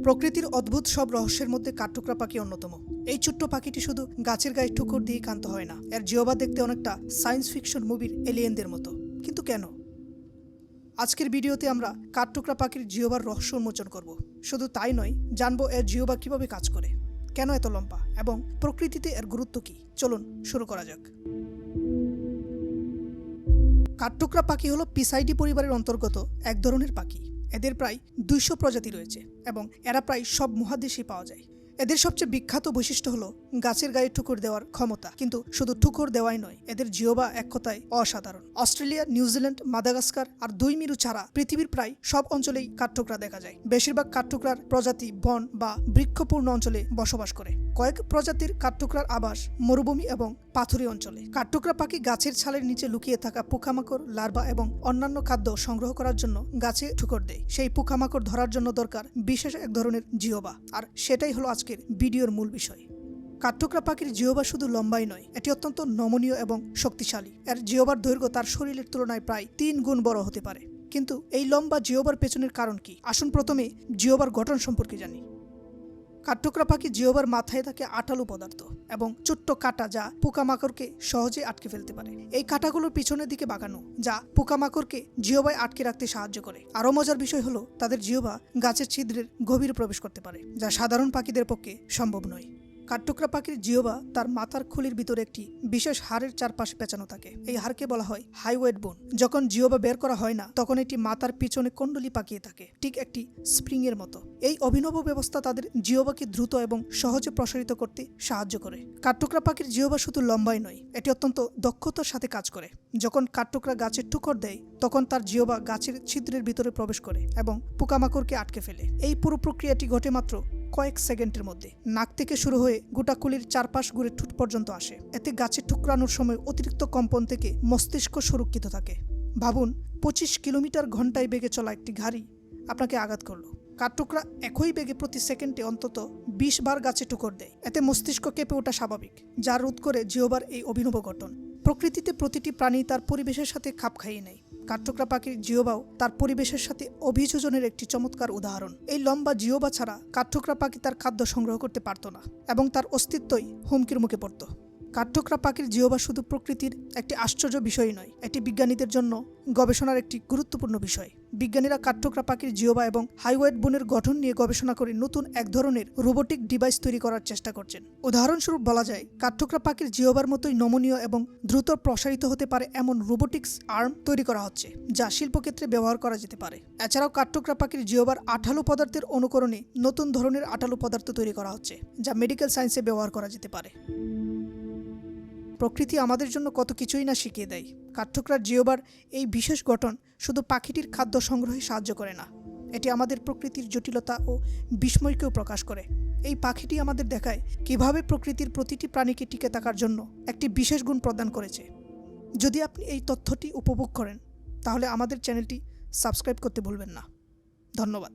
প্রকৃতির অদ্ভুত সব রহস্যের মধ্যে কাঠঠোকরা পাখি অন্যতম। এই ছোট্ট পাখিটি শুধু গাছের গায়ে ঠুকুর দিয়ে ক্ষান্ত হয় না, এর জিহ্বা দেখতে অনেকটা সায়েন্স ফিকশন মুভির এলিয়েনদের মতো। কিন্তু কেন? আজকের ভিডিওতে আমরা কাঠঠোকরা পাখির জিহ্বার রহস্য উন্মোচন করব। শুধু তাই নয়, জানবো এর জিহ্বা কিভাবে কাজ করে, কেন এত লম্বা এবং প্রকৃতিতে এর গুরুত্ব কি। চলুন শুরু করা যাক। কাঠঠোকরা পাখি হলো পিসাইডি পরিবারের অন্তর্গত এক ধরনের পাখি। এদের প্রায় 200 প্রজাতি রয়েছে এবং এরা প্রায় সব মহাদেশেই পাওয়া যায়। এদের সবচেয়ে বিখ্যাত বৈশিষ্ট্য হলো গাছের গায়ে ঠুকুর দেওয়ার ক্ষমতা। কিন্তু শুধু ঠুকুর দেওয়াই নয়, এদের জিহ্বা এক কথায় অসাধারণ। অস্ট্রেলিয়া, নিউজিল্যান্ড, মাদাগাস্কার আর 2 মেরু ছাড়া পৃথিবীর প্রায় সব অঞ্চলেই কাঠঠোকরা দেখা যায়। বেশিরভাগ কাঠঠোকরার প্রজাতি বন বা বৃক্ষপূর্ণ অঞ্চলে বসবাস করে। কয়েক প্রজাতির কাঠঠোকরার আবাস মরুভূমি এবং পাথুরে অঞ্চলে। কাঠঠোকরা পাখি গাছের ছালের নিচে লুকিয়ে থাকা পোকামাকড়, লার্ভা এবং অন্যান্য খাদ্য সংগ্রহ করার জন্য গাছে ঠুকর দেয়। সেই পোকামাকড় ধরার জন্য দরকার বিশেষ এক ধরনের জিহ্বা, আর সেটাই হলো আজকের ভিডিওর মূল বিষয়। কাঠঠোকরা পাখির জিহ্বা শুধু লম্বাই নয়, এটি অত্যন্ত নমনীয় এবং শক্তিশালী। এর জিহ্বার দৈর্ঘ্য তার শরীরের তুলনায় প্রায় 3 গুণ বড় হতে পারে। কিন্তু এই লম্বা জিহ্বার পেছনের কারণ কি? আসুন প্রথমে জিহ্বার গঠন সম্পর্কে জানি। কাঠঠোকরা পাখি জিহ্বার মাথায় থাকে আঠালো পদার্থ এবং ছোট্ট কাঁটা, যা পোকামাকড়কে সহজে আটকে ফেলতে পারে। এই কাঁটাগুলোর পিছনের দিকে বাঁকানো, যা পোকামাকড়কে জিহ্বায় আটকে রাখতে সাহায্য করে। আরও মজার বিষয় হলো, তাদের জিহ্বা গাছের ছিদ্রের গভীরে প্রবেশ করতে পারে, যা সাধারণ পাখিদের পক্ষে সম্ভব নয়। কাঠঠোকরা পাখির জিহ্বা তার মাথার খুলির ভিতরে একটি বিশেষ হাড়ের চারপাশে পেঁচানো থাকে। এই হাড়কে বলা হয় হাইওয়েড বোন। যখন জিহ্বা বের করা হয় না, তখন এটি মাথার পিছনে কুণ্ডলি পাকিয়ে থাকে, ঠিক একটি স্প্রিং এর মতো। এই অভিনব ব্যবস্থা তাদের জিহ্বাকে দ্রুত এবং সহজে প্রসারিত করতে সাহায্য করে। কাঠঠোকরা পাখির জিহ্বা শুধু লম্বাই নয়, এটি অত্যন্ত দক্ষতার সাথে কাজ করে। যখন কাঠঠোকরা গাছের ঠুকর দেয়, তখন তার জিহ্বা গাছের ছিদ্রের ভিতরে প্রবেশ করে এবং পোকামাকড়কে আটকে ফেলে। এই পুরো প্রক্রিয়াটি ঘটে মাত্র কয়েক সেকেন্ডের মধ্যে। নাক থেকে শুরু হয়ে গোটা কুলির চারপাশ ঘুরে ঠোঁট পর্যন্ত আসে। এতে গাছে ঠুকরানোর সময় অতিরিক্ত কম্পন থেকে মস্তিষ্ক সুরক্ষিত থাকে। ভাবুন, 25 কিলোমিটার ঘন্টায় বেগে চলা একটি গাড়ি আপনাকে আঘাত করলো। কাঠঠোকরা একই বেগে প্রতি সেকেন্ডে অন্তত 20 বার গাছে ঠুকর দেয়। এতে মস্তিষ্ক কেঁপে ওঠা স্বাভাবিক, যা রোধ করে জিহ্বার এই অভিনব গঠন। প্রকৃতিতে প্রতিটি প্রাণী তার পরিবেশের সাথে খাপ খাইয়ে নেয়। কাঠঠোকরা পাখির জিহ্বাও তার পরিবেশের সাথে অভিযোজনের একটি চমৎকার উদাহরণ। এই লম্বা জিহ্বা ছাড়া কাঠঠোকরা পাখি তার খাদ্য সংগ্রহ করতে পারত না এবং তার অস্তিত্বই হুমকির মুখে পড়ত। কাঠঠোকরা পাখির জিহ্বা শুধু প্রকৃতির একটি আশ্চর্য বিষয় নয়, এটি বিজ্ঞানীদের জন্য গবেষণার একটি গুরুত্বপূর্ণ বিষয়। বিজ্ঞানীরা কাঠঠোকরা পাখির জিহ্বা এবং হাইওয়েড বোনের গঠন নিয়ে গবেষণা করে নতুন এক ধরনের রোবোটিক ডিভাইস তৈরি করার চেষ্টা করছেন। উদাহরণস্বরূপ বলা যায়, কাঠঠোকরা পাখির জিহ্বার মতোই নমনীয় এবং দ্রুত প্রসারিত হতে পারে এমন রোবোটিক্স আর্ম তৈরি করা হচ্ছে, যা শিল্পক্ষেত্রে ব্যবহার করা যেতে পারে। এছাড়াও কাঠঠোকরা পাখির জিহ্বার আঠালো পদার্থের অনুকরণে নতুন ধরনের আঠালো পদার্থ তৈরি করা হচ্ছে, যা মেডিকেল সায়েন্সে ব্যবহার করা যেতে পারে। প্রকৃতি আমাদের জন্য কত কিছুই না শিখিয়ে দেয়। কাঠঠোকরার জিহ্বার এই বিশেষ গঠন শুধু পাখিটির খাদ্য সংগ্রহে সাহায্য করে না, এটি আমাদের প্রকৃতির জটিলতা ও বিস্ময়কেও প্রকাশ করে। এই পাখিটি আমাদের দেখায় কিভাবে প্রকৃতির প্রতিটি প্রাণীকে টিকে থাকার জন্য একটি বিশেষ গুণ প্রদান করেছে। যদি আপনি এই তথ্যটি উপভোগ করেন, তাহলে আমাদের চ্যানেলটি সাবস্ক্রাইব করতে ভুলবেন না। ধন্যবাদ।